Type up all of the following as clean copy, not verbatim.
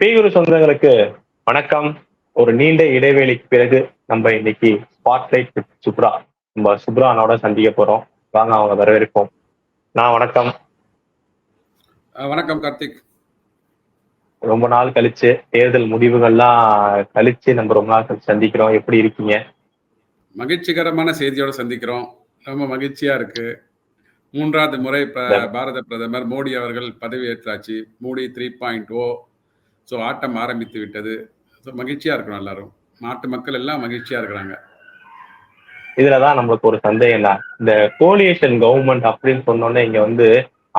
பேகுரு சொந்தங்களுக்கு வணக்கம். ஒரு நீண்ட இடைவேளைக்கு பிறகு நம்ம இன்னைக்கு ஸ்பாட்லைட் வித் சுப்ரா நம்ம சுப்ரானோட சந்திக்க போறோம். வாங்க அவங்க வரவேற்போம். வணக்கம். வணக்கம் கார்த்திக். ரொம்ப நாள் கழிச்சு தேர்தல் முடிவுகள்லாம் கழிச்சு நம்ம ரொம்ப நாள் கழிச்சு சந்திக்கிறோம். எப்படி இருக்கீங்க? மகிழ்ச்சிகரமான செய்தியோட சந்திக்கிறோம். ரொம்ப மகிழ்ச்சியா இருக்கு. 3வது முறை பாரத பிரதமர் மோடி அவர்கள் பதவியேற்றாச்சு. மோடி 3.0. ஸோ ஆட்டம் ஆரம்பித்து விட்டது. ஸோ மகிழ்ச்சியா இருக்கிறோம் எல்லாரும். நாட்டு மக்கள் எல்லாம் மகிழ்ச்சியா இருக்கிறாங்க. இதுலதான் நம்மளுக்கு ஒரு சந்தேகம் தான். இந்த கோலியேஷன் கவர்மெண்ட் அப்படின்னு சொன்னோன்னே இங்க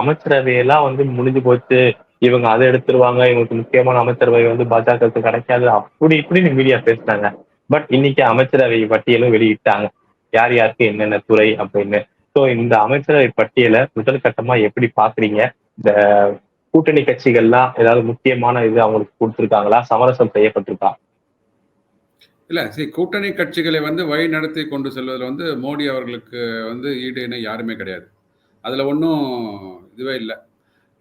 அமைச்சரவையெல்லாம் முடிஞ்சு போச்சு, இவங்க அதை எடுத்துருவாங்க, இவங்களுக்கு முக்கியமான அமைச்சரவை பாஜகவுக்கு கிடைக்காது, அப்படி இப்படின்னு மீடியா பேசினாங்க. பட் இன்னைக்கு அமைச்சரவை பட்டியலும் வெளியிட்டாங்க, யார் யாருக்கு என்னென்ன துறை அப்படின்னு. ஸோ இந்த அமைச்சரவை பட்டியலை முதல் கட்டமா எப்படி பாக்குறீங்க? இந்த கூட்டணி கட்சிகள்லாம் ஏதாவது முக்கியமான இது அவங்களுக்கு கொடுத்துருக்காங்களா, சமரசம் செய்யப்பட்டிருக்கா? இல்ல சரி, கூட்டணி கட்சிகளை வழி நடத்தி கொண்டு செல்வதில் மோடி அவர்களுக்கு ஈடு இணை யாருமே கிடையாது. அதுல ஒன்றும் இதுவே இல்லை.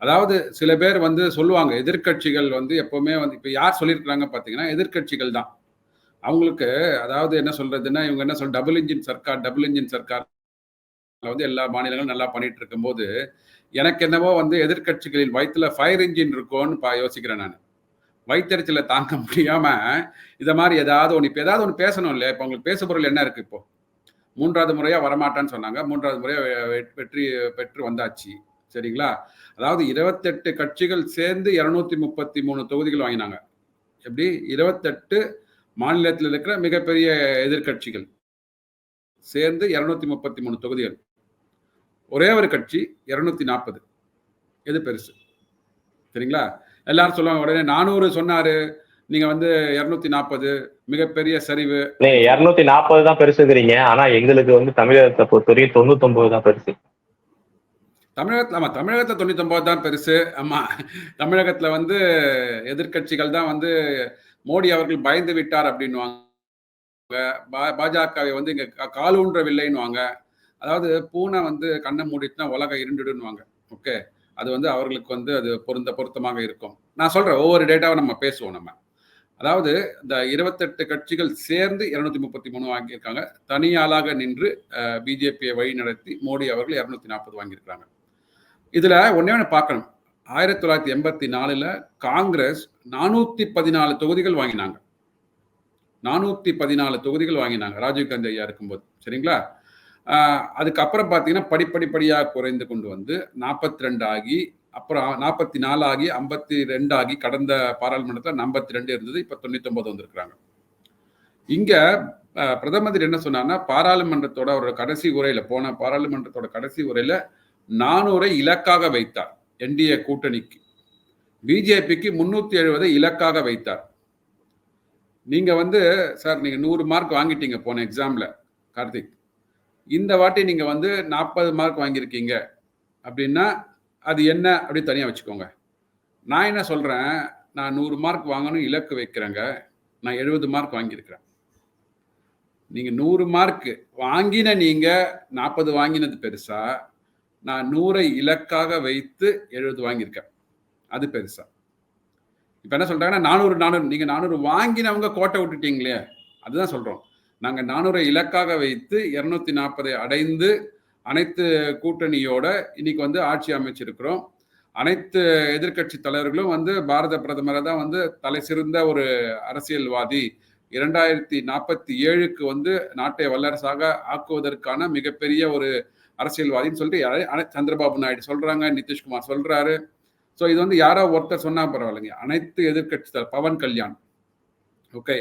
அதாவது சில பேர் சொல்லுவாங்க, எதிர்கட்சிகள் எப்பவுமே இப்ப யார் சொல்லியிருக்கிறாங்க பாத்தீங்கன்னா எதிர்கட்சிகள் தான். அவங்களுக்கு அதாவது என்ன சொல்றதுன்னா, இவங்க என்ன டபுள் இன்ஜின் சர்க்கார் எல்லா மாநிலங்களும் நல்லா பண்ணிட்டு இருக்கும்போது எனக்கு என்னவோ எதிர்கட்சிகளின் வயிற்றுல ஃபயர் இன்ஜின் இருக்கும்னு யோசிக்கிறேன் நான். வயிற்றுச்சலை தாங்க முடியாம இத மாதிரி ஏதாவது ஒன்று பேசணும் இல்லையா? இப்ப உங்களுக்கு பேசு பொருள் என்ன இருக்கு? இப்போ 3வது முறையா வரமாட்டான்னு சொன்னாங்க. 3வது முறையா வெற்றி பெற்று வந்தாச்சு. சரிங்களா? அதாவது 28 கட்சிகள் சேர்ந்து 233 தொகுதிகள் வாங்கினாங்க. எப்படி? 28 மாநிலத்தில் இருக்கிற மிகப்பெரிய எதிர்கட்சிகள் சேர்ந்து 233 தொகுதிகள். ஒரே ஒரு கட்சி 240. எது பெருசு? சரிங்களா? எல்லாரும் சொல்லுவாங்க, உடனே 400 சொன்னாரு, நீங்க 240 மிகப்பெரிய சரிவு. 240 தான் பெருசுங்கிறீங்க. ஆனா எங்களுக்கு தமிழகத்தை பொறுத்தவரைக்கும் 99 தான் பெருசு. தமிழகத்துல 99 தான் பெருசு. ஆமா, தமிழகத்துல எதிர்கட்சிகள் தான் மோடி அவர்கள் பயந்து விட்டார் அப்படின்னுவாங்க. பாஜகவை இங்க காலூன்றவில்லைன்னுவாங்க. அதாவது பூனை கண்ணை மூடிட்டுனா உலகம் இருண்டுடுன்னுவாங்க. ஓகே, அது அவர்களுக்கு அது பொருத்தமாக இருக்கும். நான் சொல்றேன், ஒவ்வொரு டேட்டாவை நம்ம பேசுவோம். நம்ம அதாவது இந்த 28 கட்சிகள் சேர்ந்து 233 வாங்கியிருக்காங்க. தனியாளாக நின்று பிஜேபியை வழி நடத்தி மோடி அவர்கள் 240 வாங்கியிருக்காங்க. இதுல ஒண்ணு பார்க்கணும். 1984 காங்கிரஸ் 414 தொகுதிகள் வாங்கினாங்க. 414 தொகுதிகள் வாங்கினாங்க ராஜீவ்காந்தி ஐயா இருக்கும்போது. சரிங்களா? அதுக்கப்புறம் பார்த்தீங்கன்னா படிப்படியாக குறைந்து கொண்டு 42 ஆகி, அப்புறம் 44 ஆகி, 52 ஆகி, கடந்த பாராளுமன்றத்தில் 52 இருந்தது. இப்ப 99 வந்திருக்கிறாங்க. இங்க பிரதமர் என்ன சொன்னார்னா, பாராளுமன்றத்தோட அவரோட கடைசி உரையில, போன பாராளுமன்றத்தோட கடைசி உரையில 400 இலக்காக வைத்தார். என்டிஏ கூட்டணிக்கு. பிஜேபிக்கு 370 இலக்காக வைத்தார். நீங்க சார், நீங்க 100 மார்க் வாங்கிட்டீங்க போன எக்ஸாம்ல கார்த்திக். இந்த வாட்டி நீங்க 40 மார்க் வாங்கியிருக்கீங்க அப்படின்னா அது என்ன அப்படி தனியா வச்சுக்கோங்க. நான் என்ன சொல்றேன், நான் 100 மார்க் வாங்கணும் இலக்கு வைக்கிறேங்க. நான் 70 மார்க் வாங்கியிருக்கிறேன். நீங்க 100 மார்க் வாங்கின நீங்க 40 வாங்கினது பெருசா, நான் 100 இலக்காக வைத்து 70 வாங்கியிருக்கேன் அது பெருசா? இப்ப என்ன சொல்றாங்கன்னா 400 நீங்க 400 வாங்கினவங்க கோட்டை விட்டுட்டீங்களே, அதுதான் சொல்றோம். நாங்க 400 இலக்காக வைத்து 240 அடைந்து அனைத்து கூட்டணியோட இன்னைக்கு ஆட்சி அமைச்சிருக்கிறோம். அனைத்து எதிர்கட்சி தலைவர்களும் பாரத பிரதமரை தான் தலை சிறந்த ஒரு அரசியல்வாதி, 2047க்கு நாட்டை வல்லரசாக ஆக்குவதற்கான மிகப்பெரிய ஒரு அரசியல்வாதின்னு சொல்லிட்டு சந்திரபாபு நாயுடு சொல்றாங்க, நிதிஷ்குமார் சொல்றாரு. ஸோ இது யாரோ ஒருத்தர் சொன்னா பரவாயில்லைங்க. அனைத்து எதிர்கட்சி தலைவர் பவன் கல்யாண், ஓகே,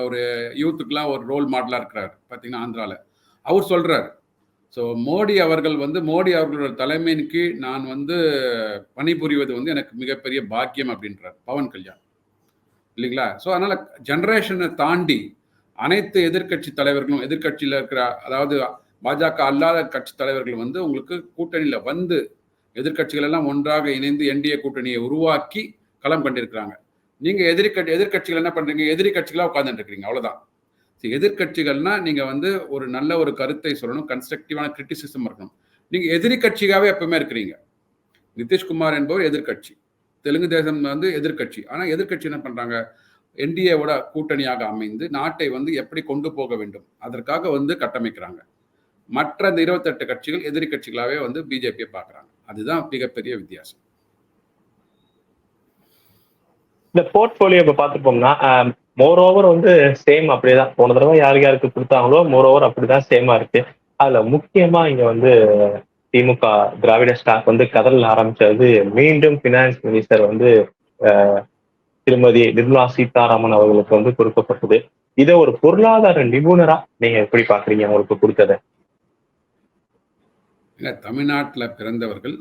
ஒரு யூத்துக்குலாம் ஒரு ரோல் மாடலா இருக்கிறார் பார்த்தீங்கன்னா ஆந்திரால, அவர் சொல்றாரு. ஸோ மோடி அவர்கள் மோடி அவர்களோட தலைமையின் கீழ் நான் பணிபுரிவது எனக்கு மிகப்பெரிய பாக்கியம் அப்படின்றார் பவன் கல்யாண், இல்லைங்களா? ஸோ அதனால ஜெனரேஷனை தாண்டி அனைத்து எதிர்கட்சி தலைவர்களும், எதிர்கட்சியில் இருக்கிற அதாவது பாஜக அல்லாத கட்சி தலைவர்கள் உங்களுக்கு கூட்டணியில எதிர்கட்சிகள் எல்லாம் ஒன்றாக இணைந்து என்டிஏ கூட்டணியை உருவாக்கி களம் கண்டிருக்கிறாங்க. நீங்க எதிர்கட்சிகள் என்ன பண்றீங்க? எதிரி கட்சிகளா உட்கார்ந்துட்டு இருக்கீங்க, அவ்வளவுதான். எதிர்கட்சிகள்னா நீங்க ஒரு நல்ல ஒரு கருத்தை சொல்லணும், கன்ஸ்ட்ரக்டிவான கிரிட்டிசிசம் இருக்கணும். நீங்க எதிரி கட்சியாவே எப்பவுமே இருக்கிறீங்க. நிதிஷ்குமார் என்பவர் எதிர்கட்சி, தெலுங்கு தேசம் வந்து எதிர்க்கட்சி. ஆனா எதிர்க்கட்சி என்ன பண்றாங்க? என்டிஏவோட கூட்டணியாக அமைந்து நாட்டை வந்து எப்படி கொண்டு போக வேண்டும் அதற்காக வந்து கட்டமைக்கிறாங்க. மற்ற இந்த 28 கட்சிகள் எதிரி கட்சிகளாவே வந்து பிஜேபியை பார்க்குறாங்க. அதுதான் மிகப்பெரிய வித்தியாசம். இந்த போர்ட்ஃபோலியோ இப்ப பார்த்துப்போம்னா மோர் ஓவர் வந்து சேம் அப்படியேதான். போன தடவை யாருக்கு கொடுத்தாங்களோ மோர் ஓவர் அப்படிதான் சேமா இருக்கு. அதுல முக்கியமா இங்க வந்து திமுக திராவிட ஸ்டாக் வந்து கதறல் ஆரம்பிச்சது மீண்டும் பினான்ஸ் மினிஸ்டர் வந்து அஹ், திருமதி நிர்மலா சீதாராமன் அவர்களுக்கு வந்து கொடுக்கப்பட்டது. இதை ஒரு பொருளாதார நிபுணரா நீங்க எப்படி பாக்குறீங்க உங்களுக்கு கொடுத்ததை? இல்ல தமிழ்நாட்டுல பிறந்தவர்கள்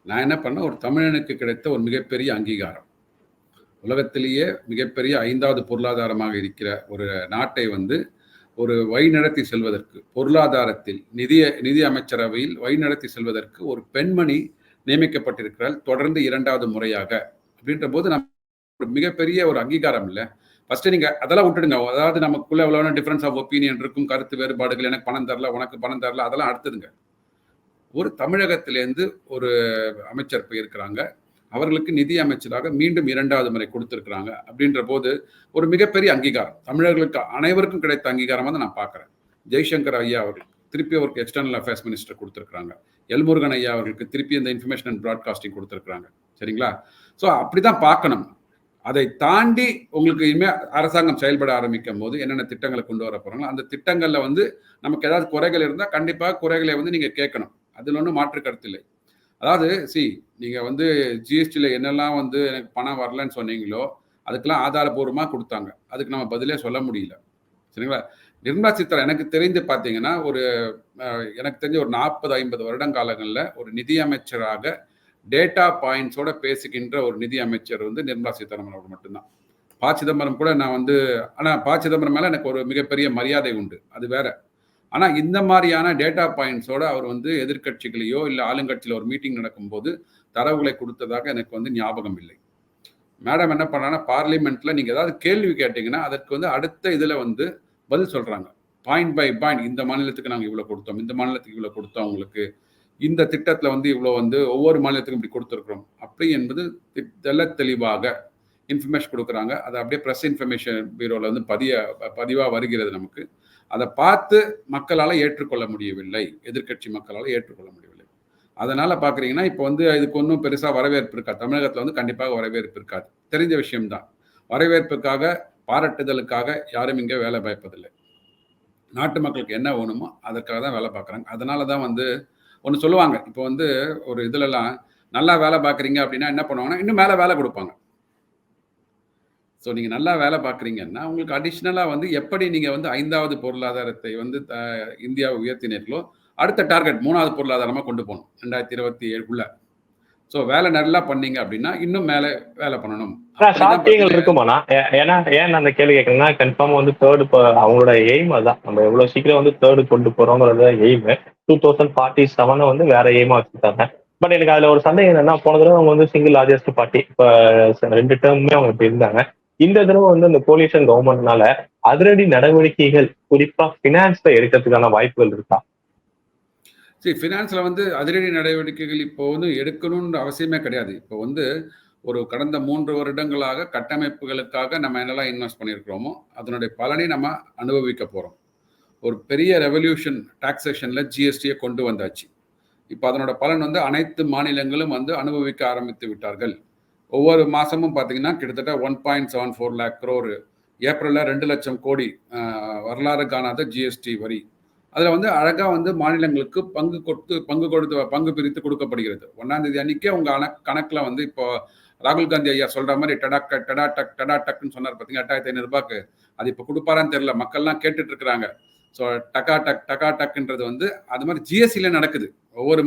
நான் என்ன பண்ணேன், ஒரு தமிழனுக்கு கிடைத்த ஒரு மிகப்பெரிய அங்கீகாரம். உலகத்திலேயே மிகப்பெரிய 5வது பொருளாதாரமாக இருக்கிற ஒரு நாட்டை வந்து ஒரு வழிநடத்தி செல்வதற்கு பொருளாதாரத்தில் நிதி அமைச்சரவையில் வழிநடத்தி செல்வதற்கு ஒரு பெண்மணி நியமிக்கப்பட்டிருக்கிறாள் தொடர்ந்து 2வது முறையாக. அப்படின்ற போது நம்ம ஒரு மிகப்பெரிய ஒரு அங்கீகாரம் இல்லை. ஃபர்ஸ்ட் நீங்க அதெல்லாம் விட்டுடுங்க. அதாவது நமக்குள்ள எவ்வளவு டிஃபரன்ஸ் ஆஃப் ஒப்பீனியன் இருக்கும், கருத்து வேறுபாடுகள், எனக்கு பணம் தரல உனக்கு பணம் தரல, அதெல்லாம் அடுத்ததுங்க. ஒரு தமிழகத்திலேருந்து ஒரு அமைச்சர் போயிருக்கிறாங்க, அவர்களுக்கு நிதி அமைச்சராக மீண்டும் 2வது முறை கொடுத்திருக்கிறாங்க. அப்படின்ற போது ஒரு மிகப்பெரிய அங்கீகாரம் தமிழர்களுக்கு அனைவருக்கும் கிடைத்த அங்கீகாரமாக தான் நான் பார்க்குறேன். ஜெய்சங்கர் ஐயா அவர்கள் திருப்பி அவருக்கு எக்ஸ்டர்னல் அஃபேர்ஸ் மினிஸ்டர் கொடுத்துருக்காங்க. எல்முருகன் ஐயா அவர்களுக்கு திருப்பி இந்த இன்ஃபர்மேஷன் அண்ட் ப்ராட்காஸ்டிங் கொடுத்துருக்காங்க. சரிங்களா? ஸோ அப்படிதான் பார்க்கணும். அதை தாண்டி உங்களுக்கு இனிமேல் அரசாங்கம் செயல்பட ஆரம்பிக்கும் போது என்னென்ன திட்டங்களை கொண்டு வர போறாங்களோ அந்த திட்டங்கள்ல வந்து நமக்கு ஏதாவது குறைகள் இருந்தால் கண்டிப்பாக குறைகளை வந்து நீங்க கேட்கணும். அதில் ஒன்றும் மாற்று கருத்து இல்லை. அதாவது நீங்கள் வந்து ஜிஎஸ்டியில் என்னெல்லாம் வந்து எனக்கு பணம் வரலன்னு சொன்னீங்களோ அதுக்கெல்லாம் ஆதாரபூர்வமாக கொடுத்தாங்க. அதுக்கு நம்ம பதிலே சொல்ல முடியல. சரிங்களா? நிர்மலா சீதாராமன் எனக்கு தெரிந்து பார்த்தீங்கன்னா எனக்கு தெரிஞ்ச ஒரு 40-50 வருடங்காலங்களில் ஒரு நிதி அமைச்சராக டேட்டா பாயிண்ட்ஸோட பேசுகின்ற ஒரு நிதி அமைச்சர் வந்து நிர்மலா சீதாராமன் அவர் மட்டும்தான். ப. சிதம்பரம் கூட நான் வந்து ஆனால் ப. சிதம்பரம் மேலே எனக்கு ஒரு மிகப்பெரிய மரியாதை உண்டு, அது வேற. ஆனால் இந்த மாதிரியான டேட்டா பாயிண்ட்ஸோட அவர் வந்து எதிர்கட்சிகளையோ இல்லை ஆளுங்கட்சியில் ஒரு மீட்டிங் நடக்கும்போது தரவுகளை கொடுத்ததாக எனக்கு வந்து ஞாபகம் இல்லை. மேடம் என்ன பண்ணாங்கன்னா பார்லிமெண்ட்ல நீங்கள் ஏதாவது கேள்வி கேட்டீங்கன்னா அதற்கு வந்து அடுத்த இதில் வந்து பதில் சொல்கிறாங்க. பாயிண்ட் பை பாயிண்ட், இந்த மாநிலத்துக்கு நாங்கள் இவ்வளோ கொடுத்தோம், இந்த மாநிலத்துக்கு இவ்வளோ கொடுத்தோம், உங்களுக்கு இந்த திட்டத்தில் வந்து இவ்வளோ வந்து ஒவ்வொரு மாநிலத்துக்கும் இப்படி கொடுத்துருக்குறோம் அப்படி என்பது தெளிவாக இன்ஃபர்மேஷன் கொடுக்குறாங்க. அதை அப்படியே ப்ரெஸ் இன்ஃபர்மேஷன் பியூரோவில் வந்து பதிவாக வருகிறது நமக்கு. அதை பார்த்து மக்களால் ஏற்றுக்கொள்ள முடியவில்லை, எதிர்கட்சி மக்களால் ஏற்றுக்கொள்ள முடியவில்லை. அதனால பார்க்குறீங்கன்னா இப்போ வந்து இதுக்கு ஒன்றும் பெருசாக வரவேற்பு இருக்காது. தமிழகத்தில் வந்து கண்டிப்பாக வரவேற்பு இருக்காது, தெரிஞ்ச விஷயம்தான். வரவேற்புக்காக பாராட்டுதலுக்காக யாரும் இங்கே வேலை பார்ப்பதில்லை. நாட்டு மக்களுக்கு என்ன வேணுமோ அதற்காக தான் வேலை பார்க்குறாங்க. அதனால தான் வந்து ஒன்று சொல்லுவாங்க, இப்போ வந்து ஒரு இதுலலாம் நல்லா வேலை பார்க்குறீங்க அப்படின்னா என்ன பண்ணுவாங்கன்னா இன்னும் மேலே வேலை கொடுப்பாங்க. ஸோ நீங்கள் நல்லா வேலை பார்க்குறீங்கன்னா உங்களுக்கு அடிஷ்னலாக வந்து எப்படி நீங்கள் வந்து 5வது பொருளாதாரத்தை வந்து இந்தியாவை உயர்த்தினீர்களோ அடுத்த டார்கெட் 3வது பொருளாதாரமாக கொண்டு போகணும் 2027க்குள்ள. ஸோ வேலை நல்லா பண்ணீங்க அப்படின்னா இன்னும் மேலே வேலை பண்ணணும். சாத்தியங்கள் இருக்குமாண்ணா? ஏன்னா ஏன் அந்த கேள்வி கேட்கணும்னா கன்ஃபார்ம் வந்து தேர்டு அவங்களோட எய்ம் அதுதான். நம்ம எவ்வளவு சீக்கிரம் வந்து தேர்டு கொண்டு போறோங்கிறத எய்ம் 2047 வந்து வேற எய்மா வச்சுருக்காங்க. பட் எனக்கு அதுல ஒரு சந்தேகம் என்னன்னா, போன தடவை அவங்க வந்து சிங்கிள் லார்ஜஸ்ட் பார்ட்டி, இப்ப 2 டேர்முமே அவங்க இப்ப இருந்தாங்க. இந்த தடவை வந்து இந்த கோலிஷன் கவர்மெண்ட்னால அதிரடி நடவடிக்கைகள் குறிப்பா பினான்ஸ்ல எடுக்கிறதுக்கான வாய்ப்புகள் இருக்கா? ஃபினான்ஸில் வந்து அதிரடி நடவடிக்கைகள் இப்போ வந்து எடுக்கணுன்ற அவசியமே கிடையாது. இப்போ வந்து ஒரு கடந்த 3 வருடங்களாக கட்டமைப்புகளுக்காக நம்ம என்னெல்லாம் இன்வெஸ்ட் பண்ணியிருக்கிறோமோ அதனுடைய பலனை நம்ம அனுபவிக்க போகிறோம். ஒரு பெரிய ரெவல்யூஷன் டாக்ஸேஷனில் ஜிஎஸ்டியை கொண்டு வந்தாச்சு. இப்போ அதனோட பலன் வந்து அனைத்து மாநிலங்களும் வந்து அனுபவிக்க ஆரம்பித்து விட்டார்கள். ஒவ்வொரு மாதமும் பார்த்தீங்கன்னா கிட்டத்தட்ட 1.74 lakh crore, ஏப்ரலில் 2 லட்சம் கோடி வரலாறு காணாத ஜிஎஸ்டி வரி. அதில் வந்து அழகாக வந்து மாநிலங்களுக்கு பங்கு பிரித்து கொடுக்கப்படுகிறது. 1ஆம் தேதி அன்னைக்கே உங்கள் கணக்கில் வந்து இப்போ ராகுல் காந்தி ஐயா சொல்கிற மாதிரி டடாட்டக்னு சொன்னார் பார்த்தீங்க, 8500 ரூபாய்க்கு. அது இப்போ கொடுப்பாரான்னு தெரியல, மக்கள்லாம் கேட்டுட்டு இருக்கிறாங்க. ஸோ டக்காட்டக்ன்றது வந்து அது மாதிரி ஜிஎஸ்டியில் நடக்குது. ஒவ்வொரு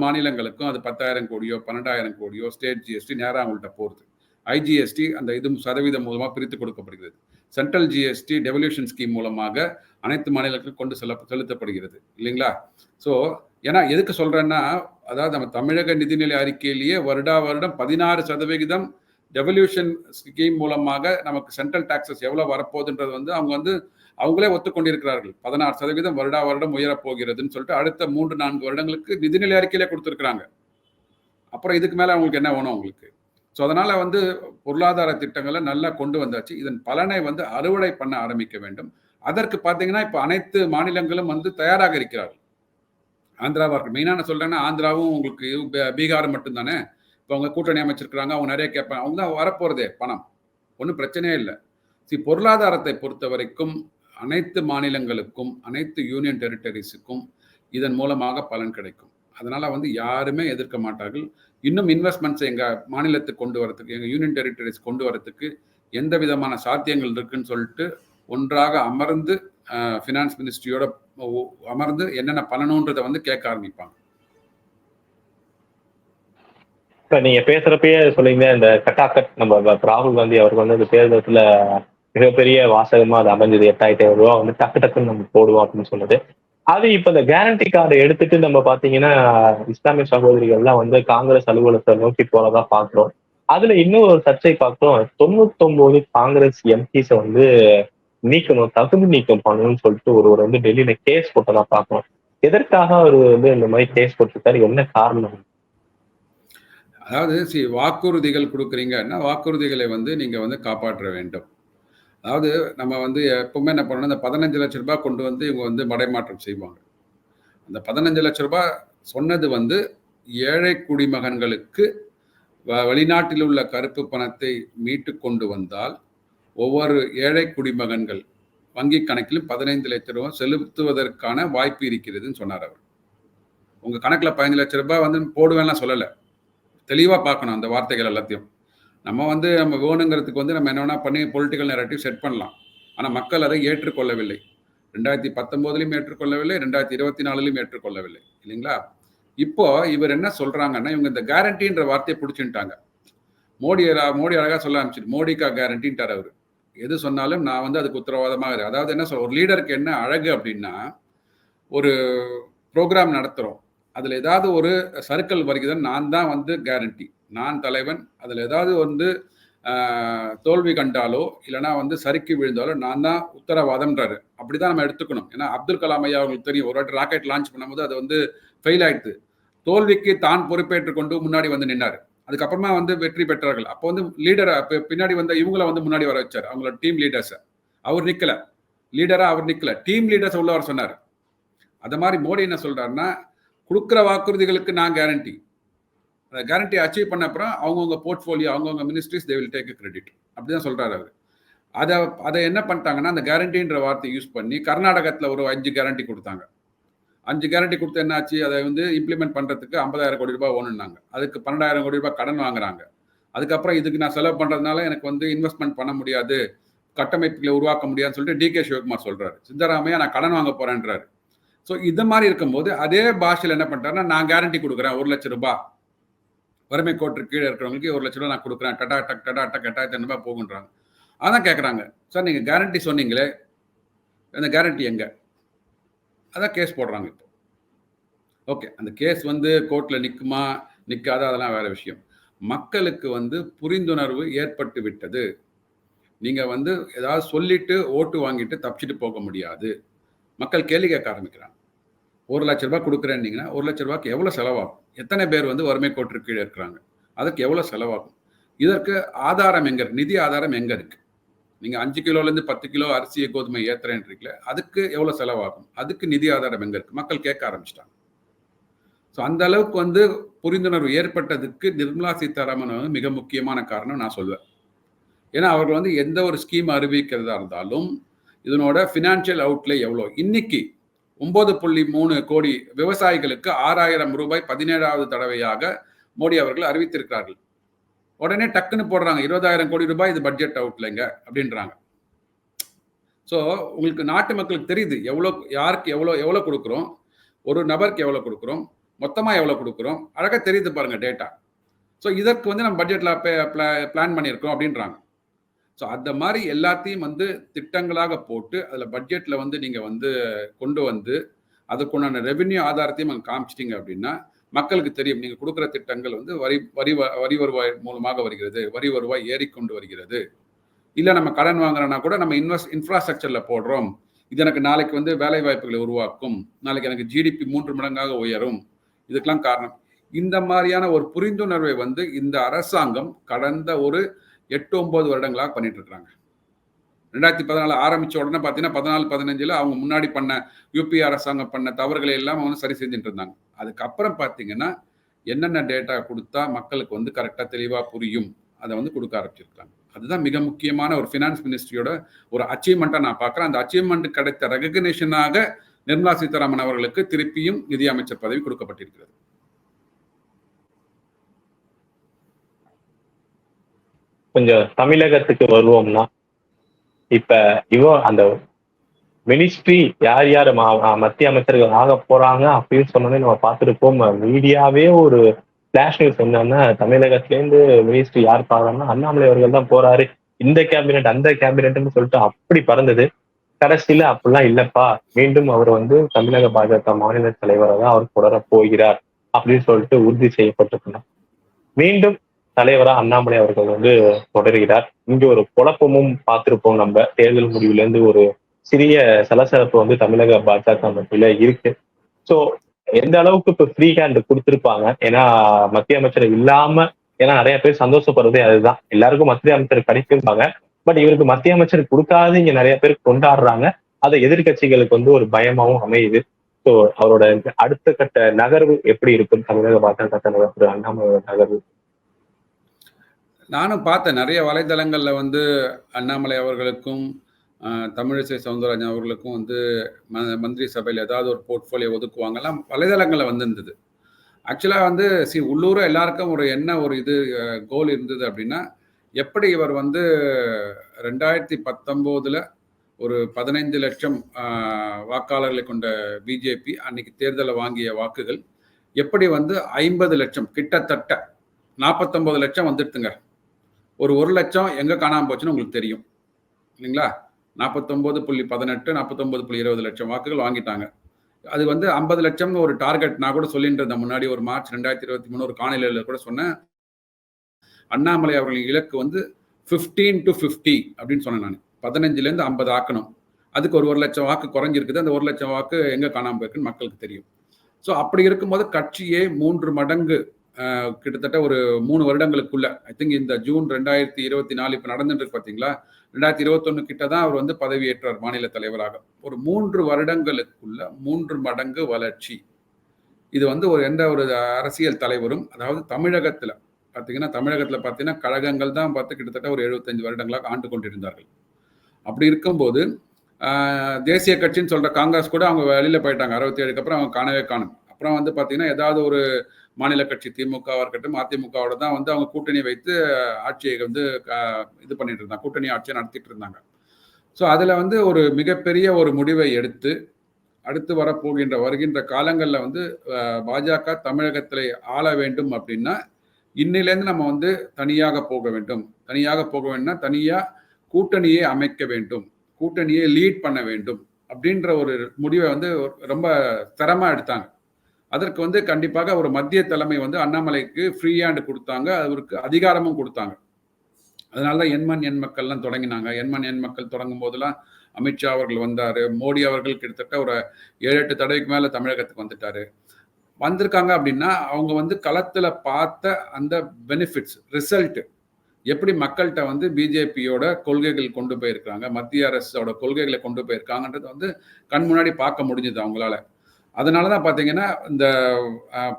மாநிலங்களுக்கும் அது 10,000 கோடியோ 12,000 கோடியோ ஸ்டேட் ஜிஎஸ்டி நேராக அவங்கள்ட்ட போகிறது. ஐஜிஎஸ்டி அந்த இது சதவீதம் மூலமாக பிரித்து கொடுக்கப்படுகிறது. சென்ட்ரல் ஜிஎஸ்டி டெவல்யூஷன் ஸ்கீம் மூலமாக அனைத்து மாநிலங்களுக்கும் கொண்டு செலுத்தப்படுகிறது இல்லைங்களா? ஸோ ஏன்னா எதுக்கு சொல்கிறேன்னா, அதாவது நம்ம தமிழக நிதிநிலை அறிக்கையிலேயே வருடம் 16% டெவல்யூஷன் ஸ்கீம் மூலமாக நமக்கு சென்ட்ரல் டாக்ஸஸ் எவ்வளோ வரப்போகுதுன்றது வந்து அவங்களே ஒத்துக்கொண்டிருக்கிறார்கள். 16% வருடம் உயரப்போகிறதுன்னு சொல்லிட்டு அடுத்த 3-4 வருடங்களுக்கு நிதிநிலை அறிக்கையிலே கொடுத்துருக்குறாங்க. அப்புறம் இதுக்கு மேலே அவங்களுக்கு என்ன வேணும் உங்களுக்கு? ஸோ அதனால வந்து பொருளாதார திட்டங்களை நல்லா கொண்டு வந்தாச்சு. இதன் பலனை வந்து அறுவடை பண்ண ஆரம்பிக்க வேண்டும். அதற்கு பார்த்தீங்கன்னா இப்போ அனைத்து மாநிலங்களும் வந்து தயாராக இருக்கிறார்கள். ஆந்திராவா இருக்கு. மெயினாக நான் சொல்றேன்னா ஆந்திராவும் உங்களுக்கு பீகாரும் மட்டும்தானே. இப்போ அவங்க கூட்டணி அமைச்சிருக்கிறாங்க. அவங்க நிறைய கேட்பாங்க. அவங்க தான் வரப்போறதே பணம். ஒன்றும் பிரச்சனையே இல்லை. பொருளாதாரத்தை பொறுத்த வரைக்கும் அனைத்து மாநிலங்களுக்கும் அனைத்து யூனியன் டெரிட்டரிஸுக்கும் இதன் மூலமாக பலன் கிடைக்கும். அதனால வந்து யாருமே எதிர்க்க மாட்டார்கள். இன்னும் இன்வெஸ்ட்மெண்ட்ஸ் எங்க மாநிலத்துக்கு கொண்டு வரதுக்கு, எங்க யூனியன் டெரிட்டரிஸ் கொண்டு வரதுக்கு எந்த விதமான சாத்தியங்கள் இருக்குன்னு சொல்லிட்டு ஒன்றாக அமர்ந்து ஃபினான்ஸ் மினிஸ்ட்ரியோட அமர்ந்து என்னென்ன பண்ணணுன்றதை வந்து கேட்க ஆரம்பிப்பாங்க. இப்ப நீங்க பேசுறப்பயே சொல்லிங்க இந்த கட்டாக்கட் நம்ம ராகுல் காந்தி அவருக்கு வந்து இந்த தேர்தலத்துல மிகப்பெரிய வாசகமா அது அமைஞ்சது. 8,500 ரூபா வந்து டக்கு டக்குன்னு நம்ம போடுவோம் அப்படின்னு சொன்னது. அது இப்ப இந்த கேரண்டி கார்டை எடுத்துட்டு நம்ம பாத்தீங்கன்னா இஸ்லாமிய சகோதரிகள்லாம் வந்து காங்கிரஸ் அலுவலகத்தை நோக்கி போறதா பாக்குறோம். அதுல இன்னும் ஒரு சர்ச்சை பார்க்கிறோம். 99 காங்கிரஸ் எம்பிஸ வந்து நீக்கணும், தகுதி நீக்கம் பண்ணணும்னு சொல்லிட்டு ஒருவர் வந்து டெல்லியில கேஸ் போட்டதா பாக்குறோம். எதற்காக அவர் வந்து இந்த மாதிரி கேஸ் போட்டிருக்காரு? என்ன காரணம்? அதாவது வாக்குறுதிகள் கொடுக்குறீங்கன்னா வாக்குறுதிகளை வந்து நீங்க வந்து காப்பாற்ற வேண்டும். அதாவது நம்ம வந்து எப்பவுமே என்ன பண்ணணும், இந்த 15 லட்ச ரூபாய் கொண்டு வந்து இவங்க வந்து மடைமாற்றம் செய்வாங்க. அந்த 15 லட்ச ரூபாய் சொன்னது வந்து ஏழை குடிமகன்களுக்கு வெளிநாட்டில் உள்ள கருப்பு பணத்தை மீட்டு கொண்டு வந்தால் ஒவ்வொரு ஏழை குடிமகன்கள் வங்கி கணக்கிலும் 15 லட்ச ரூபாய் செலுத்துவதற்கான வாய்ப்பு இருக்கிறதுன்னு சொன்னார் அவர். உங்க கணக்குல 15 லட்ச ரூபாய் வந்து போடுவேன்லாம் சொல்லலை. தெளிவாக பார்க்கணும் அந்த வார்த்தைகள் எல்லாத்தையும். நம்ம வந்து நம்ம வேணுங்கிறதுக்கு வந்து நம்ம என்ன பண்ணி பொலிட்டிக்கல் நெரேட்டிவ் செட் பண்ணலாம். ஆனால் மக்கள் அதை ஏற்றுக்கொள்ளவில்லை. 2019 ஏற்றுக்கொள்ளவில்லை, 2024 ஏற்றுக்கொள்ளவில்லை, இல்லைங்களா? இப்போ இவர் என்ன சொல்றாங்கன்னா, இவங்க இந்த கேரண்டின்ற வார்த்தையை பிடிச்சுட்டாங்க. மோடி அழகா சொல்ல ஆரம்பிச்சிட்டு மோடிக்கா கேரண்டின்ட்டார் அவர். எது சொன்னாலும் நான் வந்து அதுக்கு உத்தரவாதமாக. அதாவது என்ன சொல்ற, ஒரு லீடருக்கு என்ன அழகு அப்படின்னா, ஒரு ப்ரோக்ராம் நடத்துகிறோம், அதில் ஏதாவது ஒரு சர்க்கிள் வருகிறதுன்னு நான் தான் வந்து கேரண்டி, நான் தலைவன். அதில் ஏதாவது வந்து தோல்வி கண்டாலோ இல்லைனா வந்து சறுக்கி விழுந்தாலோ நான் தான் உத்தரவாதம்ன்றாரு. அப்படி தான் நம்ம எடுத்துக்கணும். ஏன்னா அப்துல் கலாம் ஐயா அவங்களுக்கு தெரியும், ஒரு வாட்டி ராக்கெட் லான்ச் பண்ணும்போது அது வந்து ஃபெயில் ஆயிடுது. தோல்விக்கு தான் பொறுப்பேற்றுக் கொண்டு முன்னாடி வந்து நின்னார். அதுக்கப்புறமா வந்து வெற்றி பெற்றார்கள். அப்போ வந்து லீடரை பின்னாடி வந்த இவங்களை வந்து முன்னாடி வர வச்சார், அவங்களோட டீம் லீடர்ஸை. அவர் நிற்கல, லீடரா அவர் நிற்கல, டீம் லீடர்ஸ் உள்ள அவர் சொன்னார். அது மாதிரி மோடி என்ன சொல்றாருன்னா, கொடுக்குற வாக்குறுதிகளுக்கு நான் கேரண்டி, அந்த கேரண்டி அச்சீவ் பண்ண அப்புறம் அவங்கவுங்க போர்ட்ஃபோலியோ அவங்கவுங்க ministries they will take credit. அப்படிதான் சொல்றாரு அவர். அதை என்ன பண்ணிட்டாங்கன்னா, அந்த கேரண்டின்ற வார்த்தை யூஸ் பண்ணி கர்நாடகத்தில் ஒரு 5 கேரண்டி கொடுத்தாங்க. 5 கேரண்டி கொடுத்து என்ன ஆச்சு, அதை வந்து இம்ப்ளிமெண்ட் பண்ணுறதுக்கு 50,000 கோடி ரூபாய் ஓணுனாங்க. அதுக்கு 12,000 கோடி ரூபாய் கடன் வாங்குறாங்க. அதுக்கப்புறம் இதுக்கு நான் செலவு பண்ணுறதுனால எனக்கு வந்து இன்வெஸ்ட்மெண்ட் பண்ண முடியாது, கட்டமைப்புகளை உருவாக்க முடியாதுன்னு சொல்லிட்டு டிகே சிவகுமார் சொல்றாரு. சித்தராமையா நான் கடன் வாங்க போறேன்றாரு. ஸோ இது மாதிரி இருக்கும்போது அதே பாஷையில் என்ன பண்ணிட்டாருன்னா, நான் கேரண்டி கொடுக்குறேன் 1 லட்ச ரூபாய், வறுமை கோட்டுக்கு கீழே இருக்கிறவங்களுக்கு 1 லட்ச ரூபாய் நான் கொடுக்குறேன், டட்டா டக் 8,000 ரூபாய் போகுன்றாங்க. அதான் கேட்குறாங்க, சார் நீங்கள் கேரண்டி சொன்னீங்களே, அந்த கேரண்டி எங்க? அதான் கேஸ் போடுறாங்க இப்போ. ஓகே, அந்த கேஸ் வந்து கோர்ட்டில் நிற்குமா நிற்காத அதெல்லாம் வேற விஷயம். மக்களுக்கு வந்து புரிந்துணர்வு ஏற்பட்டு விட்டது. நீங்கள் வந்து ஏதாவது சொல்லிட்டு ஓட்டு வாங்கிட்டு தப்பிச்சுட்டு போக முடியாது. மக்கள் கேள்வி கேட்க ஆரம்பிக்கிறாங்க. 1 லட்ச ரூபாய் கொடுக்குறேன்னீங்கன்னா 1 லட்ச ரூபாய்க்கு எவ்வளோ செலவாகும்? எத்தனை பேர் வந்து வறுமை கோட்டிற்கு கீழே இருக்கிறாங்க? அதுக்கு எவ்வளோ செலவாகும்? இதற்கு ஆதாரம் எங்க இருக்கு? நிதி ஆதாரம் எங்க இருக்கு? நீங்கள் 5 கிலோலேருந்து 10 கிலோ அரிசியை கோதுமை ஏற்றுறேன்றீங்களே, அதுக்கு எவ்வளோ செலவாகும்? அதுக்கு நிதி ஆதாரம் எங்க இருக்கு? மக்கள் கேட்க ஆரம்பிச்சிட்டாங்க. ஸோ அந்த அளவுக்கு வந்து புரிந்துணர்வு ஏற்பட்டதுக்கு நிர்மலா சீதாராமன் வந்து மிக முக்கியமான காரணம் நான் சொல்வேன். ஏன்னா அவர்கள் வந்து எந்த ஒரு ஸ்கீம் அறிவிக்கிறதா இருந்தாலும் இதனோட ஃபினான்ஷியல் அவுட்லே எவ்வளோ, இன்னைக்கு 9.3 கோடி விவசாயிகளுக்கு 6,000 ரூபாய் 17வது தடவையாக மோடி அவர்கள் அறிவித்திருக்கிறார்கள். உடனே டக்குன்னு போடுறாங்க 20,000 கோடி ரூபாய் இது பட்ஜெட் அவுட்லைங்க அப்படின்றாங்க. ஸோ உங்களுக்கு நாட்டு மக்களுக்கு தெரியுது எவ்வளோ, யாருக்கு எவ்வளோ கொடுக்குறோம், ஒரு நபருக்கு எவ்வளோ கொடுக்குறோம், மொத்தமாக எவ்வளோ கொடுக்குறோம், அழகாக தெரியுது பாருங்க டேட்டா. ஸோ இதற்கு வந்து நம்ம பட்ஜெட்டில் பிளான் பண்ணியிருக்கோம் அப்படின்றாங்க. ஸோ அந்த மாதிரி எல்லாத்தையும் வந்து திட்டங்களாக போட்டு அதில் பட்ஜெட்டில் வந்து நீங்கள் வந்து கொண்டு வந்து அதுக்குண்டான ரெவென்யூ ஆதாரத்தையும் அங்கே காமிச்சிட்டிங்க அப்படின்னா மக்களுக்கு தெரியும் நீங்கள் கொடுக்குற திட்டங்கள் வந்து வரி வருவாய் மூலமாக வருகிறது, வரி வருவாய் ஏறிக்கொண்டு வருகிறது. இல்லை நம்ம கடன் வாங்குறோன்னா கூட நம்ம இன்ஃப்ராஸ்ட்ரக்சரில் போடுறோம், இது எனக்கு நாளைக்கு வந்து வேலை வாய்ப்புகளை உருவாக்கும், நாளைக்கு எனக்கு ஜிடிபி 3 மடங்காக உயரும், இதுக்கெல்லாம் காரணம். இந்த மாதிரியான ஒரு புரிந்துணர்வை வந்து இந்த அரசாங்கம் கடந்த ஒரு 8-9 வருடங்களாக பண்ணிட்டு இருக்காங்க. 2014 ஆரம்பிச்ச உடனே பார்த்தீங்கன்னா 14-15 அவங்க முன்னாடி பண்ண யூபி அரசாங்கம் பண்ண தவறுகளை எல்லாம் வந்து சரி செஞ்சுட்டு இருந்தாங்க. அதுக்கப்புறம் பார்த்தீங்கன்னா என்னென்ன டேட்டா கொடுத்தா மக்களுக்கு வந்து கரெக்டாக தெளிவாக புரியும் அதை வந்து கொடுக்க ஆரம்பிச்சிருக்காங்க. அதுதான் மிக முக்கியமான ஒரு ஃபினான்ஸ் மினிஸ்ட்ரியோட ஒரு அச்சீவ்மெண்ட்டாக நான் பார்க்குறேன். அந்த அச்சீவ்மெண்ட் கிடைத்த ரெகக்னேஷனாக நிர்மலா சீதாராமன் அவர்களுக்கு திருப்பியும் நிதியமைச்சர் பதவி கொடுக்கப்பட்டிருக்கிறது. கொஞ்சம் தமிழகத்துக்கு வருவோம்னா, இப்ப அந்த மினிஸ்ட்ரி யார் யார் மத்திய அமைச்சர்கள் ஆக போறாங்க அப்படின்னு சொன்னோன்னே நம்ம பார்த்துருப்போம். மீடியாவே ஒரு பிளாஷ் நியூஸ் என்னன்னா, தமிழகத்திலேருந்து மினிஸ்ட்ரி யார் பாக்குறாங்கன்னா அண்ணாமலை அவர்கள் தான் போறாரு, இந்த கேபினெட் அந்த கேபினெட்னு சொல்லிட்டு அப்படி பறந்தது. கடைசியில அப்படிலாம் இல்லப்பா, மீண்டும் அவர் வந்து தமிழக பாஜக மாநில தலைவராக தான் அவர் தொடர போகிறார் அப்படின்னு சொல்லிட்டு உறுதி செய்யப்பட்டிருக்கிறார். மீண்டும் தலைவரா அண்ணாமலை அவர்கள் வந்து தொடர்கிறார். இங்க ஒரு குழப்பமும் பார்த்திருப்போம். நம்ம தேர்தல் முடிவுல இருந்து ஒரு சிறிய சலசலப்பு வந்து தமிழக பாஜக மத்தியில இருக்கு. சோ எந்த அளவுக்கு இப்ப ஃப்ரீ ஹேண்ட் கொடுத்திருப்பாங்க, ஏன்னா மத்திய அமைச்சர் இல்லாம, ஏன்னா நிறைய பேர் சந்தோஷப்படுறதே அதுதான், எல்லாருக்கும் மத்திய அமைச்சர் கிடைக்கும்பாங்க. பட் இவருக்கு மத்திய அமைச்சர் கொடுக்காது இங்க நிறைய பேர் கொண்டாடுறாங்க. அதை எதிர்கட்சிகளுக்கு வந்து ஒரு பயமாவும் அமையுது. சோ அவரோட அடுத்த கட்ட நகர்வு எப்படி இருக்கும் தமிழக பாஜக தலைவர் திரு அண்ணாமலை நகர்வு? நானும் பார்த்தேன் நிறைய வலைதளங்கள்ல வந்து அண்ணாமலை அவர்களுக்கும் தமிழிசை சவுந்தரராஜன் அவர்களுக்கும் வந்து மந்திரி சபையில் ஏதாவது ஒரு போர்ட்ஃபோலியோ ஒதுக்குவாங்கலாம் வலைதளங்களில் வந்திருந்தது. ஆக்சுவலாக வந்து உள்ளூர எல்லாருக்கும் ஒரு என்ன ஒரு இது கோல் இருந்தது அப்படின்னா, எப்படி இவர் வந்து 2019 ஒரு 15 லட்சம் வாக்காளர்களை கொண்ட பிஜேபி அன்னைக்கு தேர்தலில் வாங்கிய வாக்குகள் எப்படி வந்து 50 லட்சம் கிட்டத்தட்ட 49 லட்சம் வந்துட்டுங்க. ஒரு 1 லட்சம் எங்கே காணாமல் போச்சுன்னு உங்களுக்கு தெரியும் இல்லைங்களா? 49.18 49.20 லட்சம் வாக்குகள் வாங்கிட்டாங்க. அது வந்து 50 லட்சம்னு ஒரு டார்கெட் நான் கூட சொல்லிட்டு இருந்தேன் முன்னாடி. ஒரு மார்ச் 2023 ஒரு காணொலியில் கூட சொன்னேன். அண்ணாமலை அவர்களின் இலக்கு வந்து 15 to 50 அப்படின்னு சொன்னேன் நான். 15லேருந்து 50 ஆக்கணும். அதுக்கு ஒரு 1 லட்சம் வாக்கு குறைஞ்சிருக்குது. அந்த 1 லட்சம் வாக்கு எங்கே காணாமல் போயிருக்குன்னு மக்களுக்கு தெரியும். ஸோ அப்படி இருக்கும்போது கட்சியே 3 மடங்கு கிட்டத்தட்ட ஒரு 3 வருடங்களுக்குள்ள, ஐ திங்க் இந்த ஜூன் 2024 இப்போ நடந்துட்டு இருக்கு பார்த்தீங்களா, 2021 கிட்ட தான் அவர் வந்து பதவியேற்றார் மாநில தலைவராக. ஒரு 3 வருடங்களுக்குள்ள 3 மடங்கு வளர்ச்சி. இது வந்து எந்த ஒரு அரசியல் தலைவரும், அதாவது தமிழகத்தில் பார்த்தீங்கன்னா கழகங்கள் தான் பார்த்து கிட்டத்தட்ட ஒரு 75 வருடங்களாக ஆண்டு கொண்டிருந்தார்கள். அப்படி இருக்கும்போது தேசிய கட்சின்னு சொல்ற காங்கிரஸ் கூட அவங்க வெளியில போயிட்டாங்க. 67க்கு அப்புறம் அவங்க காணவே காணும். அப்புறம் வந்து பார்த்தீங்கன்னா ஏதாவது ஒரு மாநில கட்சி திமுகவா இருக்கட்டும் அதிமுகவோட தான் வந்து அவங்க கூட்டணி வைத்து ஆட்சியை வந்து இது பண்ணிட்டு இருந்தாங்க, கூட்டணி ஆட்சியை நடத்திட்டு இருந்தாங்க. ஸோ அதில் வந்து ஒரு மிகப்பெரிய ஒரு முடிவை எடுத்து அடுத்து வருகின்ற காலங்களில் வந்து பாஜக தமிழகத்தில் ஆள வேண்டும் அப்படின்னா இன்னிலேருந்து நம்ம வந்து தனியாக போக வேண்டும்னா தனியாக கூட்டணியை அமைக்க வேண்டும், கூட்டணியை லீட் பண்ண வேண்டும் அப்படின்ற ஒரு முடிவை வந்து ரொம்ப தரமா எடுத்தாங்க. அதற்கு வந்து கண்டிப்பாக ஒரு மத்திய தலைமை வந்து அண்ணாமலைக்கு ஃப்ரீ ஹேண்ட் கொடுத்தாங்க, அவருக்கு அதிகாரமும் கொடுத்தாங்க. அதனாலதான் எண்மண் எண் மக்கள்லாம் தொடங்கினாங்க. எண்மண் எண் மக்கள் தொடங்கும் போதெல்லாம் அமித்ஷா அவர்கள் வந்தாரு, மோடி அவர்கள் கிட்டத்தட்ட ஒரு 7-8 தடவைக்கு மேல தமிழகத்துக்கு வந்துட்டாரு. வந்திருக்காங்க அப்படின்னா அவங்க வந்து களத்துல பார்த்த அந்த பெனிஃபிட்ஸ் ரிசல்ட் எப்படி மக்கள்கிட்ட வந்து பிஜேபியோட கொள்கைகள் கொண்டு போயிருக்காங்க, மத்திய அரசோட கொள்கைகளை கொண்டு போயிருக்காங்கன்றது வந்து கண் முன்னாடி பார்க்க முடிஞ்சது அவங்களால. அதனாலதான் பாத்தீங்கன்னா இந்த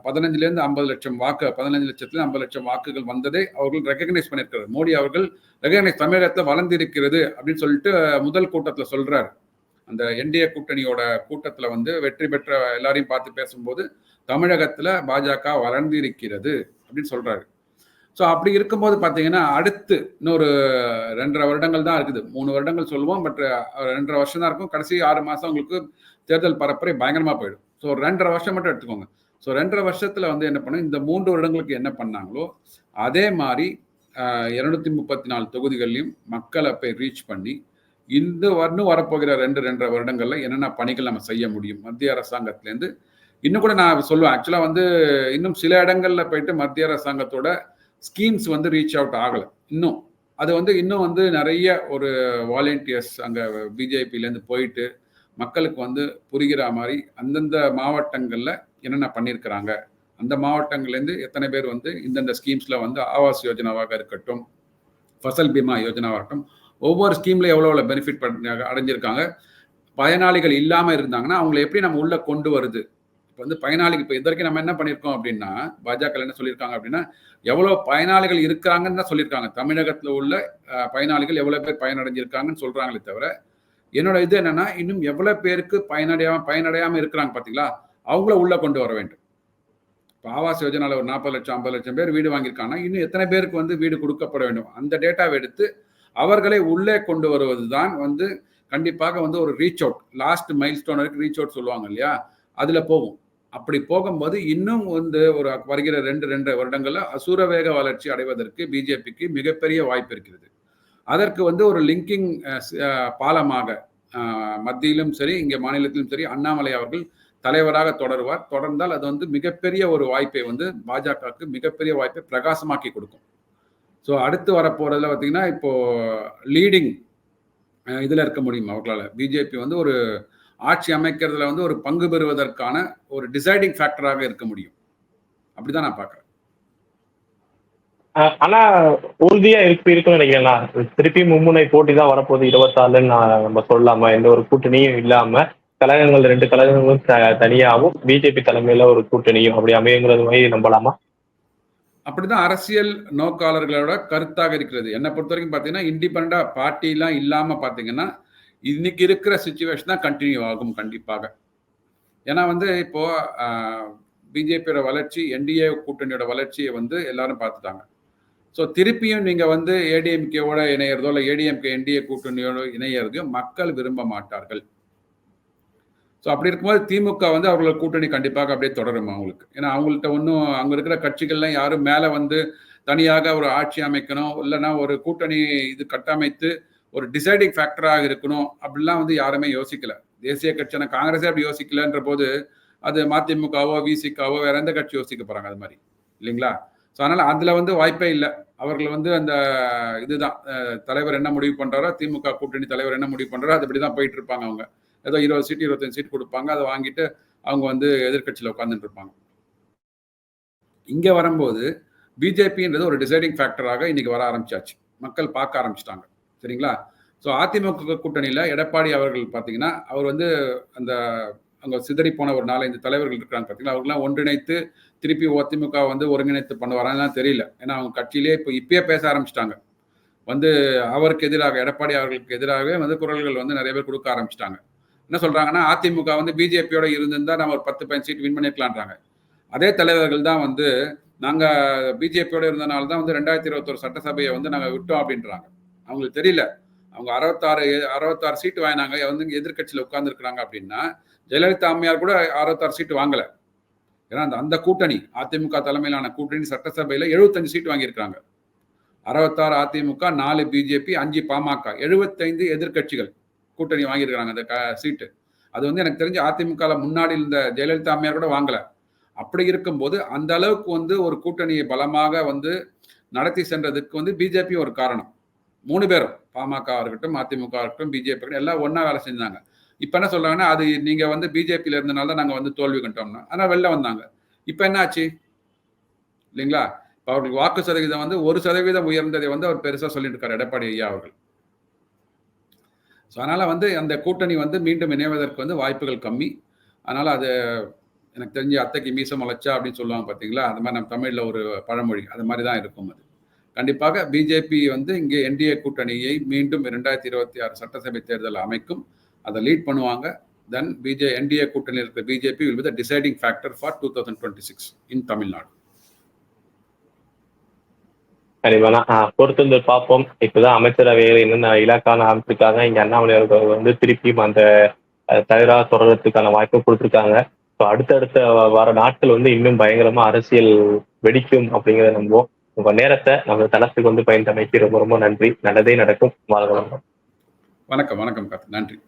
15லேருந்து 50 லட்சம் வாக்கு, 15 லட்சத்துல 50 லட்சம் வாக்குகள் வந்ததை அவர்கள் ரெகக்னைஸ் பண்ணியிருக்கிறார். மோடி அவர்கள் ரெகக்னைஸ் தமிழகத்துல வளர்ந்திருக்கிறது அப்படின்னு சொல்லிட்டு முதல் கூட்டத்துல சொல்றாரு. அந்த என்டிஏ கூட்டணியோட கூட்டத்துல வந்து வெற்றி பெற்ற எல்லாரையும் பார்த்து பேசும்போது தமிழகத்துல பாஜக வளர்ந்திருக்கிறது அப்படின்னு சொல்றாரு. ஸோ அப்படி இருக்கும்போது பார்த்தீங்கன்னா அடுத்து இன்னொரு 2.5 வருடங்கள் தான் இருக்குது. 3 வருடங்கள் சொல்லுவோம், பட் 2.5 வருஷம் தான் இருக்கும். கடைசி 6 மாதம் உங்களுக்கு தேர்தல் பரப்புரை பயங்கரமாக போயிடும். ஸோ 2.5 வருஷம் மட்டும் எடுத்துக்கோங்க. ஸோ 2.5 வருஷத்தில் வந்து என்ன பண்ணணும், இந்த 3 வருடங்களுக்கு என்ன பண்ணாங்களோ அதே மாதிரி 234 தொகுதிகளையும் மக்களை போய் ரீச் பண்ணி இந்த வரப்போகிற 2.5 வருடங்களில் என்னென்ன பணிகள் நம்ம செய்ய முடியும் மத்திய அரசாங்கத்திலேருந்து. இன்னும் கூட நான் சொல்லுவேன், ஆக்சுவலாக வந்து இன்னும் சில இடங்கள்ல போயிட்டு மத்திய அரசாங்கத்தோட ஸ்கீம்ஸ் வந்து ரீச் அவுட் ஆகலை இன்னும். அது வந்து இன்னும் வந்து நிறைய ஒரு வாலண்டியர்ஸ் அங்கே பிஜேபியிலேருந்து போயிட்டு மக்களுக்கு வந்து புரிகிற மாதிரி அந்தந்த மாவட்டங்களில் என்னென்ன பண்ணியிருக்கிறாங்க அந்த மாவட்டங்கள்லேருந்து எத்தனை பேர் வந்து இந்தந்த ஸ்கீம்ஸில் வந்து ஆவாஸ் யோஜனாவாக இருக்கட்டும், ஃபசல் பீமா யோஜனாவாக இருக்கட்டும், ஒவ்வொரு ஸ்கீமில் எவ்வளோ பெனிஃபிட் அடைஞ்சிருக்காங்க. பயனாளிகள் இல்லாமல் இருந்தாங்கன்னா அவங்களை எப்படி நம்ம உள்ளே கொண்டு வருது. இப்போ வந்து பயனாளிகள் இப்போ இது வரைக்கும் நம்ம என்ன பண்ணியிருக்கோம் அப்படின்னா, பாஜக என்ன சொல்லியிருக்காங்க அப்படின்னா, எவ்வளோ பயனாளிகள் இருக்கிறாங்கன்னு தான் சொல்லியிருக்காங்க. தமிழகத்தில் உள்ள பயனாளிகள் எவ்வளோ பேர் பயனடைஞ்சிருக்காங்கன்னு சொல்கிறாங்களே தவிர, என்னோட இது என்னன்னா, இன்னும் எவ்வளோ பேருக்கு பயனடையாமல் இருக்கிறாங்க பார்த்தீங்களா, அவங்கள உள்ளே கொண்டு வர வேண்டும். இப்போ ஆவாஸ் யோஜனாவில் ஒரு 40 லட்சம் 50 லட்சம் பேர் வீடு வாங்கியிருக்காங்கன்னா, இன்னும் எத்தனை பேருக்கு வந்து வீடு கொடுக்கப்பட வேண்டும். அந்த டேட்டாவை எடுத்து அவர்களை உள்ளே கொண்டு வருவது தான் வந்து கண்டிப்பாக வந்து ஒரு ரீச் அவுட், லாஸ்ட் மைல்ஸ்டோன் வரைக்கும் ரீச் அவுட் சொல்லுவாங்க இல்லையா, அதில் போகும். அப்படி போகும்போது இன்னும் வந்து ஒரு வருகிற 2 வருடங்கள்ல அசூரவேக வளர்ச்சி அடைவதற்கு பிஜேபிக்கு மிகப்பெரிய வாய்ப்பு இருக்கிறது. அதற்கு வந்து ஒரு லிங்கிங் பாலமாக மத்தியிலும் சரி, இங்கே மாநிலத்திலும் சரி, அண்ணாமலை அவர்கள் தலைவராக தொடருவார். தொடர்ந்தால் அது வந்து மிகப்பெரிய ஒரு வாய்ப்பை வந்து பாஜகவுக்கு மிகப்பெரிய வாய்ப்பை பிரகாசமாக்கி கொடுக்கும். ஸோ அடுத்து வரப்போறதுல பார்த்தீங்கன்னா, இப்போ லீடிங் இதில் இருக்க முடியும் அவர்களால். பிஜேபி வந்து ஒரு ஆட்சி அமைக்கிறதுல வந்து ஒரு பங்கு பெறுவதற்கான ஒரு டிசைடிங் ஃபேக்டராக இருக்க முடியும். அப்படிதான் நான் பார்க்குறேன். ஆனா உறுதியா இருக்குன்னு நினைக்கிறேன். திருப்பி மும்முனை போட்டி தான் வரப்போகுது 26 நம்ம சொல்லலாமா? எந்த ஒரு கூட்டணியும் இல்லாம கழகங்கள் 2 கழகங்களும் தனியாகவும் பிஜேபி தலைமையில ஒரு கூட்டணியும் அப்படி அமையுங்கிறது மாதிரி நம்பலாமா? அப்படிதான் அரசியல் நோக்காளர்களோட கருத்தாக இருக்கிறது. என்னை பொறுத்த வரைக்கும் பார்த்தீங்கன்னா, இண்டிபெண்டா பார்ட்டிலாம் இல்லாம பார்த்தீங்கன்னா, இன்னைக்கு இருக்கிற சிச்சுவேஷன் தான் கண்டினியூ ஆகும் கண்டிப்பாக. ஏன்னா வந்து இப்போ பிஜேபியோட வளர்ச்சி, என்டிஏ கூட்டணியோட வளர்ச்சியை வந்து எல்லாரும் பார்த்துட்டாங்க. ஸோ திருப்பியும் நீங்க வந்து ஏடிஎம்கேவோட இணையறதோ இல்லை ஏடிஎம்கே என்டிஏ கூட்டணியோட இணையறதோ மக்கள் விரும்ப மாட்டார்கள். ஸோ அப்படி இருக்கும்போது திமுக வந்து அவர்களோட கூட்டணி கண்டிப்பாக அப்படியே தொடரும் அவங்களுக்கு. ஏன்னா அவங்கள்ட்ட ஒன்றும் அங்கே இருக்கிற கட்சிகள்லாம் யாரும் மேலே வந்து தனியாக ஒரு ஆட்சி அமைக்கணும், இல்லைன்னா ஒரு கூட்டணி இது கட்டமைத்து ஒரு டிசைடிங் ஃபேக்டராக இருக்கணும் அப்படிலாம் வந்து யாருமே யோசிக்கல. தேசிய கட்சியான காங்கிரஸே அப்படி யோசிக்கலன்ற போது அது மதிமுகவோ விசிகாவோ வேற எந்த கட்சி யோசிக்க போறாங்க அது மாதிரி இல்லைங்களா? ஸோ அதனால அதுல வந்து வாய்ப்பே இல்லை. அவர்கள் வந்து அந்த இதுதான் தலைவர் என்ன முடிவு பண்றாரோ, திமுக கூட்டணி தலைவர் என்ன முடிவு பண்றாரோ அது இப்படிதான் போயிட்டு இருப்பாங்க. அவங்க ஏதோ 20 சீட் 25 சீட் கொடுப்பாங்க, அதை வாங்கிட்டு அவங்க வந்து எதிர்கட்சியில் உட்காந்துட்டு இருப்பாங்க. இங்க வரும்போது பிஜேபின்றது ஒரு டிசைடிங் ஃபேக்டராக இன்னைக்கு வர ஆரம்பிச்சாச்சு, மக்கள் பார்க்க ஆரம்பிச்சிட்டாங்க. சரிங்களா? ஸோ அதிமுக கூட்டணியில எடப்பாடி அவர்கள் பார்த்தீங்கன்னா, அவர் வந்து அந்த அங்கே சிதறி போன ஒரு 4-5 தலைவர்கள் இருக்காங்க பார்த்தீங்களா, அவர்கள்லாம் ஒன்றிணைத்து திருப்பி அதிமுக வந்து ஒருங்கிணைத்து பண்ணுவாரான்னு தெரியல. ஏன்னா அவங்க கட்சியிலேயே இப்பயே பேச ஆரம்பிச்சிட்டாங்க. வந்து அவருக்கு எதிராக, எடப்பாடி அவர்களுக்கு எதிராகவே வந்து குரல்கள் வந்து நிறைய பேர் கொடுக்க ஆரம்பிச்சிட்டாங்க. என்ன சொல்றாங்கன்னா, அதிமுக வந்து பிஜேபியோட இருந்திருந்தா நம்ம ஒரு 10-15 சீட் வின் பண்ணிருக்கலான்றாங்க. அதே தலைவர்கள் தான் வந்து நாங்க பிஜேபியோட இருந்தனால தான் வந்து 2021 சட்டசபையை வந்து நாங்க விட்டோம் அப்படின்றாங்க. அவங்களுக்கு தெரியல, அவங்க 66 சீட்டு வாங்கினாங்க, வந்து எதிர்கட்சியில உட்கார்ந்து இருக்கிறாங்க அப்படின்னா, ஜெயலலிதா அம்மையார் கூட 66 சீட்டு வாங்கல. ஏன்னா அந்த கூட்டணி அதிமுக தலைமையிலான கூட்டணி சட்டசபையில 75 சீட்டு வாங்கியிருக்காங்க. 66 அதிமுக, 4 பிஜேபி, 5 பாமக, 75 எதிர்கட்சிகள் கூட்டணி வாங்கியிருக்கிறாங்க அந்த சீட்டு. அது வந்து எனக்கு தெரிஞ்சு அதிமுக முன்னாடி இருந்த ஜெயலலிதா அம்மையார் கூட வாங்கல. அப்படி இருக்கும்போது அந்த அளவுக்கு வந்து ஒரு கூட்டணியை பலமாக வந்து நடத்தி சென்றதுக்கு வந்து பிஜேபி ஒரு காரணம். 3 பேரும், பாமக இருக்கட்டும், அதிமுக இருக்கட்டும், பிஜேபி எல்லாம் ஒன்னா வேலை செஞ்சாங்க. இப்ப என்ன சொல்றாங்கன்னா, அது நீங்க வந்து பிஜேபியில இருந்தனால தான் நாங்க வந்து தோல்வி கண்டோம்னா, ஆனா வெளில வந்தாங்க. இப்ப என்ன ஆச்சு இல்லைங்களா? இப்ப அவர்களுக்கு வாக்கு சதவீதம் வந்து 1% உயர்ந்ததை வந்து அவர் பெருசா சொல்லிட்டு இருக்காரு எடப்பாடி ஐயா அவர்கள். ஸோ அதனால வந்து அந்த கூட்டணி வந்து மீண்டும் இணைவதற்கு வந்து வாய்ப்புகள் கம்மி. அதனால அது எனக்கு தெரிஞ்சு அத்தைக்கு மீசம் முளைச்சா அப்படின்னு சொல்லுவாங்க பார்த்தீங்களா, அது மாதிரி நம்ம தமிழ்ல ஒரு பழமொழி, அது மாதிரி தான் இருக்கும். அது கண்டிப்பாக பிஜேபி வந்து இங்கே என்டிஏ கூட்டணியை மீண்டும் 2026 சட்டசபை தேர்தல் அமைக்கும், அதை லீட் பண்ணுவாங்க. தென் என்டிஏ கூட்டணியில் இருக்கிற BJP will be the deciding factor for 2026 in Tamil Nadu. கண்டிப்பா பொறுத்து பார்ப்போம். இப்பதான் அமைச்சரவையில் என்னென்ன இலாக்கான அமைச்சிருக்காங்க, இங்க அண்ணாமலை அவர்கள் வந்து திருப்பியும் அந்த தலைவராக தொடர்றதுக்கான வாய்ப்பு கொடுத்துருக்காங்க. ஸோ அடுத்தடுத்த வர நாட்கள் வந்து இன்னும் பயங்கரமா அரசியல் வெடிக்கும் அப்படிங்கிறத நம்புவோம். உங்க நேரத்தை நம்ம தளத்துக்கு வந்து பயன்படுத்தி ரொம்ப ரொம்ப நன்றி. நல்லதே நடக்கும். வாழ்க வளமுடன். வணக்கம். நன்றி.